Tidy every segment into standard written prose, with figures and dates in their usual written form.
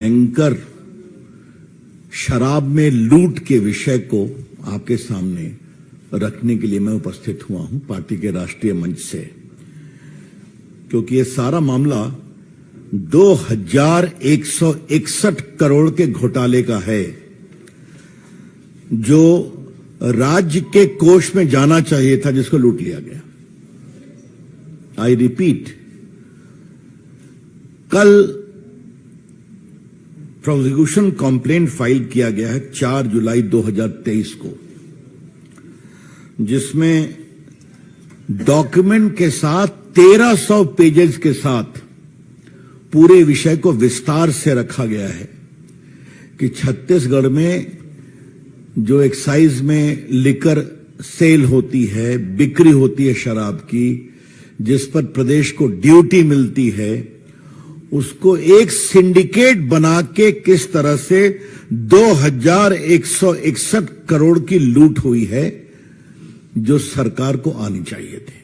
भयंकर शराब में लूट के विषय को आपके सामने रखने के लिए मैं उपस्थित हुआ हूं पार्टी के राष्ट्रीय मंच से, क्योंकि ये सारा मामला 2161 करोड़ के घोटाले का है, जो राज्य के कोष में जाना चाहिए था, जिसको लूट लिया गया। आई रिपीट, कल प्रोसिक्यूशन कंप्लेंट फाइल किया गया है 4 जुलाई 2023 को, जिसमें डॉक्यूमेंट के साथ 1300 पेजेस के साथ पूरे विषय को विस्तार से रखा गया है कि छत्तीसगढ़ में जो एक्साइज में लिकर सेल होती है, बिक्री होती है शराब की, जिस पर प्रदेश को ड्यूटी मिलती है, उसको एक सिंडिकेट बना के किस तरह से 2161 करोड़ की लूट हुई है, जो सरकार को आनी चाहिए थे।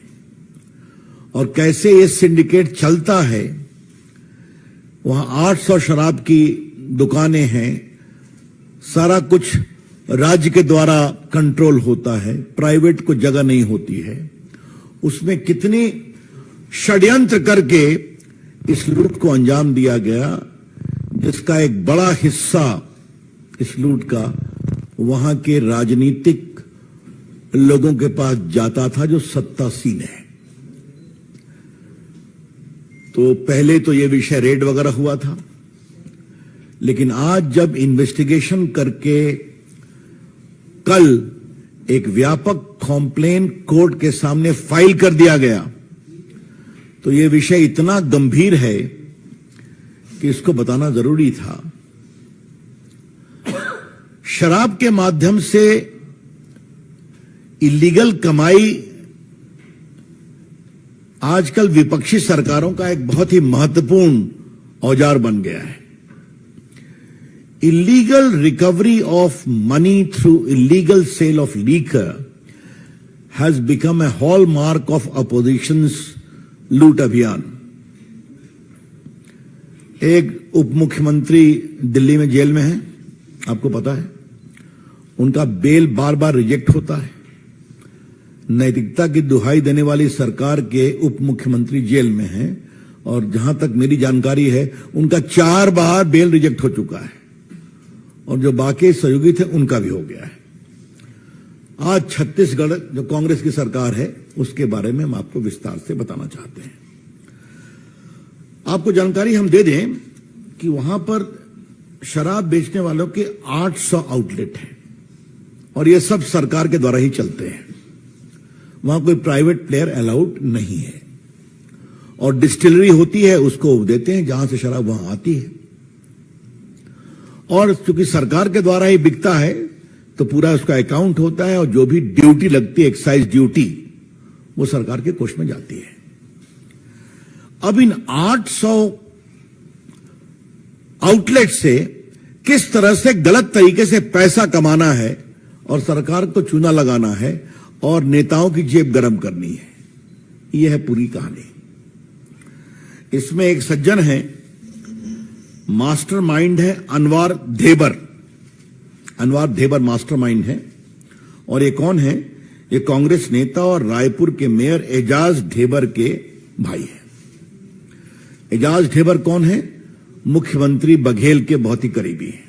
और कैसे ये सिंडिकेट चलता है, वहां 800 शराब की दुकानें हैं, सारा कुछ राज्य के द्वारा कंट्रोल होता है, प्राइवेट को जगह नहीं होती है। उसमें कितनी षड्यंत्र करके इस लूट को अंजाम दिया गया, जिसका एक बड़ा हिस्सा इस लूट का वहां के राजनीतिक लोगों के पास जाता था, जो सत्तासीन है। तो पहले तो यह विषय रेड वगैरह हुआ था, लेकिन आज जब इन्वेस्टिगेशन करके कल एक व्यापक कंप्लेंट कोर्ट के सामने फाइल कर दिया गया, तो यह विषय इतना गंभीर है कि इसको बताना जरूरी था। शराब के माध्यम से इलीगल कमाई आजकल विपक्षी सरकारों का एक बहुत ही महत्वपूर्ण औजार बन गया है। Illegal recovery of money through illegal sale of liquor has become a hallmark of oppositions लूट अभियान। एक उप मुख्यमंत्री दिल्ली में जेल में है, आपको पता है। उनका बेल बार बार रिजेक्ट होता है। नैतिकता की दुहाई देने वाली सरकार के उप मुख्यमंत्री जेल में हैं, और जहां तक मेरी जानकारी है, उनका 4 बार बेल रिजेक्ट हो चुका है, और जो बाकी सहयोगी थे उनका भी हो गया है। आज छत्तीसगढ़ जो कांग्रेस की सरकार है, उसके बारे में हम आपको विस्तार से बताना चाहते हैं। आपको जानकारी हम दे दें कि वहां पर शराब बेचने वालों के 800 आउटलेट हैं, और ये सब सरकार के द्वारा ही चलते हैं। वहां कोई प्राइवेट प्लेयर अलाउड नहीं है, और डिस्टिलरी होती है, उसको देते हैं जहां से शराब वहां आती है। और चूंकि सरकार के द्वारा ही बिकता है, तो पूरा उसका अकाउंट होता है, और जो भी ड्यूटी लगती है, एक्साइज ड्यूटी, वो सरकार के कोष में जाती है। अब इन 800 आउटलेट से किस तरह से गलत तरीके से पैसा कमाना है, और सरकार को चूना लगाना है, और नेताओं की जेब गरम करनी है, यह है पूरी कहानी। इसमें एक सज्जन है, मास्टरमाइंड है अनवर धेबर। अनवर धेबर मास्टरमाइंड है। और ये कौन है? ये कांग्रेस नेता और रायपुर के मेयर एजाज ढेबर के भाई है। एजाज ढेबर कौन है? मुख्यमंत्री बघेल के बहुत ही करीबी है।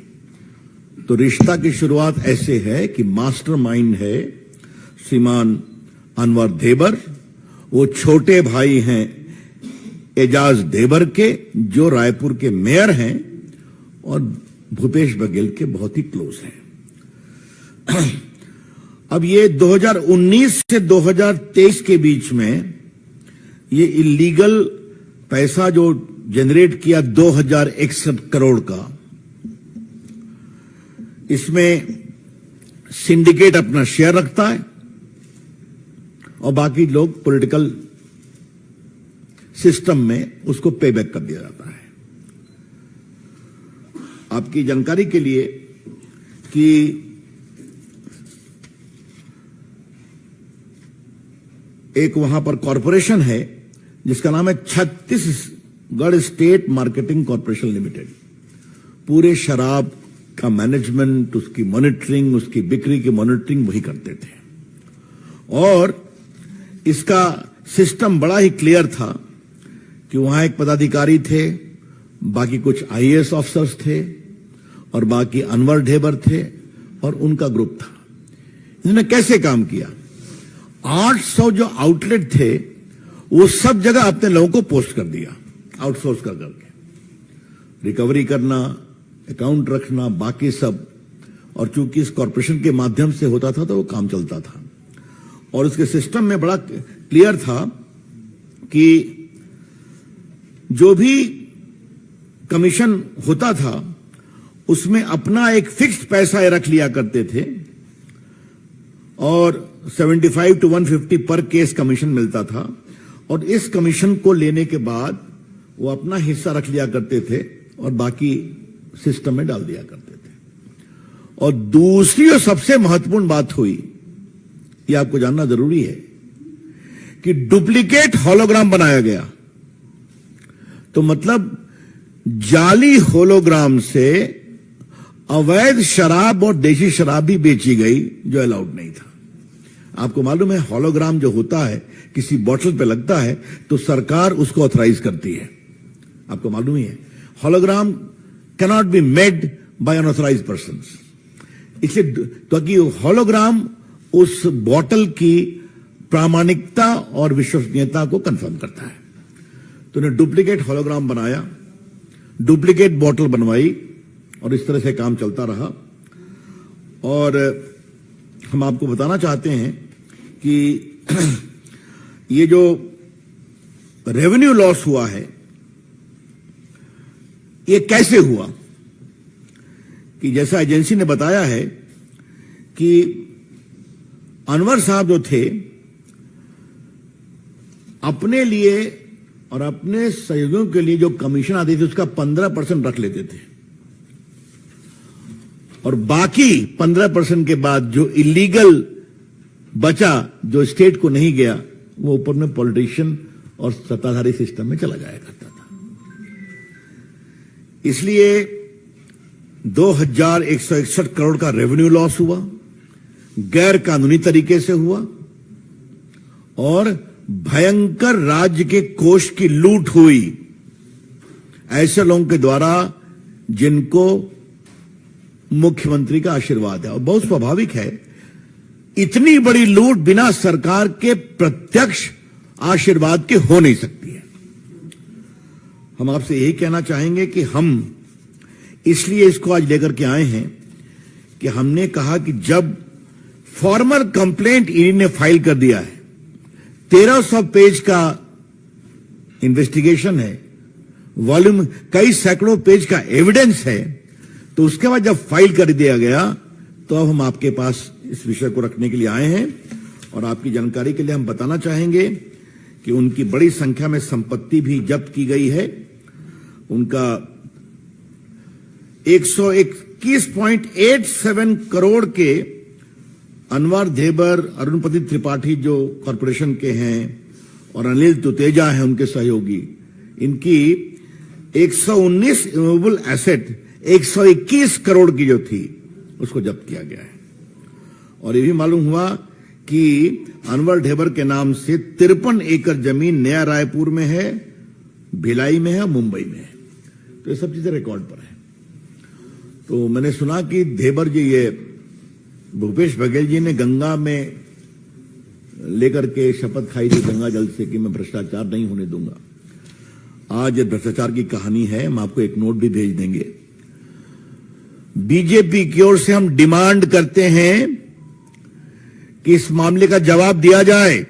तो रिश्ता की शुरुआत ऐसे है कि मास्टरमाइंड है श्रीमान अनवर धेबर, वो छोटे भाई हैं एजाज ढेबर के, जो रायपुर के मेयर हैं और भूपेश बघेल के बहुत ही क्लोज हैं। अब ये 2019 से 2023 के बीच में ये इलीगल पैसा जो जनरेट किया 2061 करोड़ का, इसमें सिंडिकेट अपना शेयर रखता है, और बाकी लोग पॉलिटिकल सिस्टम में उसको पे बैक कर दिया जाता है। आपकी जानकारी के लिए कि एक वहां पर कॉरपोरेशन है जिसका नाम है Chhattisgarh state marketing corporation limited. पूरे शराब का मैनेजमेंट, उसकी मॉनिटरिंग, उसकी बिक्री की मॉनिटरिंग वही करते थे। और इसका सिस्टम बड़ा ही क्लियर था कि वहां एक पदाधिकारी थे, बाकी कुछ आईएएस ऑफिसर्स थे और बाकी अनवर ढेबर थे और उनका ग्रुप था। इन्होंने कैसे काम किया? 800 जो आउटलेट थे वो सब जगह अपने लोगों को पोस्ट कर दिया, आउटसोर्स कर करके, रिकवरी करना, अकाउंट रखना, बाकी सब। और चूंकि इस कॉर्पोरेशन के माध्यम से होता था तो वो काम चलता था। और इसके सिस्टम में बड़ा क्लियर था कि जो भी कमीशन होता था उसमें अपना एक फिक्स्ड पैसा रख लिया करते थे और 75 to 150 पर केस कमीशन मिलता था। और इस कमीशन को लेने के बाद वो अपना हिस्सा रख लिया करते थे और बाकी सिस्टम में डाल दिया करते थे। और दूसरी और सबसे महत्वपूर्ण बात हुई, ये आपको जानना जरूरी है, कि डुप्लीकेट होलोग्राम बनाया गया। तो मतलब जाली होलोग्राम से अवैध शराब और देशी शराब भी बेची गई जो अलाउड नहीं था। आपको मालूम है, होलोग्राम जो होता है किसी बोतल पे लगता है तो सरकार उसको ऑथराइज करती है। आपको मालूम ही है, hologram cannot be made by unauthorised person. इसलिए ताकि होलोग्राम उस बोतल की प्रामाणिकता और विश्वसनीयता को कंफर्म करता है। तो उन्हें डुप्लीकेट होलोग्राम बनाया, डुप्लीकेट बोतल बनवाई और इस तरह से काम चलता रहा। और हम आपको बताना चाहते हैं कि ये जो रेवेन्यू लॉस हुआ है ये कैसे हुआ, कि जैसा एजेंसी ने बताया है कि अनवर साहब जो थे अपने लिए और अपने सहयोगियों के लिए जो कमीशन आती थी उसका 15% रख लेते थे और बाकी 15% के बाद जो इलीगल बचा, जो स्टेट को नहीं गया, वो ऊपर में पॉलिटिशियन और सत्ताधारी सिस्टम में चला जाया करता था। इसलिए 2161 करोड़ का रेवेन्यू लॉस हुआ, गैर कानूनी तरीके से हुआ और भयंकर राज्य के कोष की लूट हुई ऐसे लोगों के द्वारा जिनको मुख्यमंत्री का आशीर्वाद है। और बहुत स्वाभाविक है, इतनी बड़ी लूट बिना सरकार के प्रत्यक्ष आशीर्वाद के हो नहीं सकती है। हम आपसे यही कहना चाहेंगे कि हम इसलिए इसको आज लेकर के आए हैं कि हमने कहा कि जब फॉर्मल कंप्लेंट ईडी ने फाइल कर दिया है, 1300 पेज का इन्वेस्टिगेशन है, वॉल्यूम कई सैकड़ों पेज का एविडेंस है, तो उसके बाद जब फाइल कर दिया गया तो अब हम आपके पास इस विषय को रखने के लिए आए हैं। और आपकी जानकारी के लिए हम बताना चाहेंगे कि उनकी बड़ी संख्या में संपत्ति भी जब्त की गई है। उनका 121.87 करोड़ के अनवर ढेबर, अरुणपति त्रिपाठी जो कॉरपोरेशन के हैं और अनिल तुतेजा हैं उनके सहयोगी, इनकी 119 इमूवेबल एसेट 121 करोड़ की जो थी उसको जब्त किया गया है। और ये भी मालूम हुआ कि अनवर ढेबर के नाम से 53 एकड़ जमीन नया रायपुर में है, भिलाई में है, मुंबई में है। तो ये सब चीजें रिकॉर्ड पर है। तो मैंने सुना कि ढेबर जी, ये भूपेश बघेल जी ने गंगा में लेकर के शपथ खाई थी गंगा जल से कि मैं भ्रष्टाचार नहीं होने दूंगा। आज भ्रष्टाचार की कहानी है, हम आपको एक नोट भी भेज देंगे। बीजेपी की ओर से हम डिमांड करते हैं कि इस मामले का जवाब दिया जाए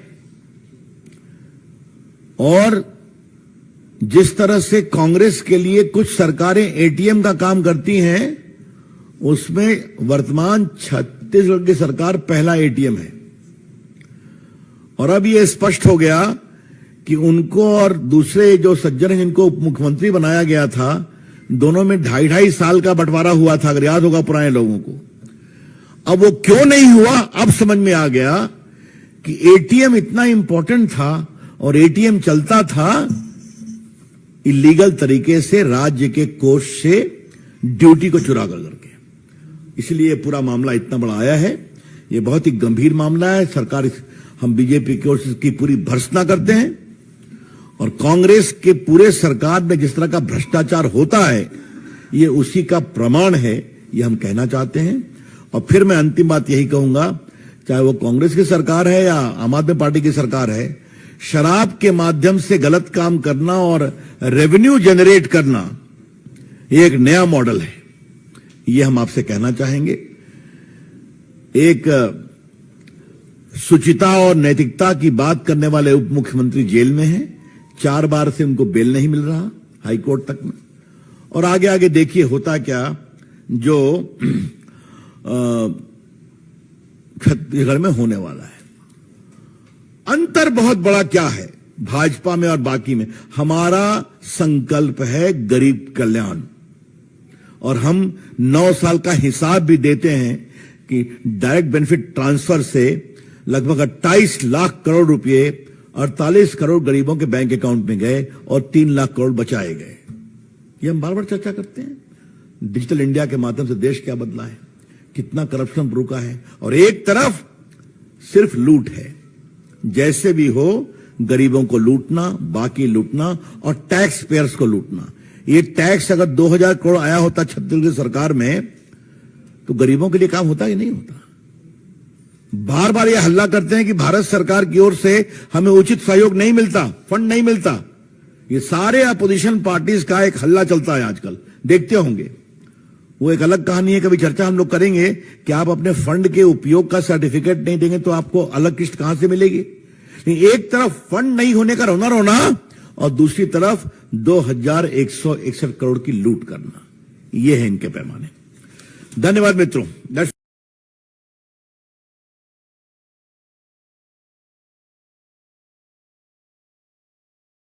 और जिस तरह से कांग्रेस के लिए कुछ सरकारें एटीएम का काम करती हैं, उसमें वर्तमान छत्तीसगढ़ की सरकार पहला एटीएम है। और अब यह स्पष्ट हो गया कि उनको और दूसरे जो सज्जन हैं जिनको उप मुख्यमंत्री बनाया गया था, दोनों में 2.5 साल का बंटवारा हुआ था, अगर याद होगा पुराने लोगों को। अब वो क्यों नहीं हुआ, अब समझ में आ गया कि एटीएम इतना इंपॉर्टेंट था और एटीएम चलता था इलीगल तरीके से राज्य के कोष से ड्यूटी को चुरा कर करके। इसलिए पूरा मामला इतना बड़ा आया है। ये बहुत ही गंभीर मामला है। सरकार, हम बीजेपी की ओर से इसकी पूरी भर्त्सना करते हैं और कांग्रेस के पूरे सरकार में जिस तरह का भ्रष्टाचार होता है, ये उसी का प्रमाण है, ये हम कहना चाहते हैं। और फिर मैं अंतिम बात यही कहूंगा, चाहे वो कांग्रेस की सरकार है या आम आदमी पार्टी की सरकार है, शराब के माध्यम से गलत काम करना और रेवेन्यू जनरेट करना ये एक नया मॉडल है, ये हम आपसे कहना चाहेंगे। एक शुचिता और नैतिकता की बात करने वाले उप मुख्यमंत्री जेल में हैं। 4 बार से उनको बेल नहीं मिल रहा हाई कोर्ट तक में। और आगे आगे देखिए होता क्या, जो छत्तीसगढ़ में होने वाला है। अंतर बहुत बड़ा क्या है भाजपा में और बाकी में। हमारा संकल्प है गरीब कल्याण, और हम 9 साल का हिसाब भी देते हैं कि डायरेक्ट बेनिफिट ट्रांसफर से लगभग 28 लाख करोड़ रुपए 48 करोड़ गरीबों के बैंक अकाउंट में गए और 3 लाख करोड़ बचाए गए। ये हम बार बार चर्चा करते हैं। डिजिटल इंडिया के माध्यम से देश क्या बदला है, कितना करप्शन रुका है, और एक तरफ सिर्फ लूट है। जैसे भी हो गरीबों को लूटना, बाकी लूटना और टैक्स पेयर्स को लूटना। ये टैक्स अगर 2000 करोड़ आया होता छत्तीसगढ़ सरकार में, तो गरीबों के लिए काम होता कि नहीं होता। बार बार ये हल्ला करते हैं कि भारत सरकार की ओर से हमें उचित सहयोग नहीं मिलता, फंड नहीं मिलता। ये सारे अपोजिशन पार्टीज का एक हल्ला चलता है आजकल, देखते होंगे। वो एक अलग कहानी है, कभी चर्चा हम लोग करेंगे कि आप अपने फंड के उपयोग का सर्टिफिकेट नहीं देंगे तो आपको अलग किस्त कहां से मिलेगी। एक तरफ फंड नहीं होने का रोना रोना और दूसरी तरफ 2161 करोड़ की लूट करना, ये है इनके पैमाने। धन्यवाद मित्रों।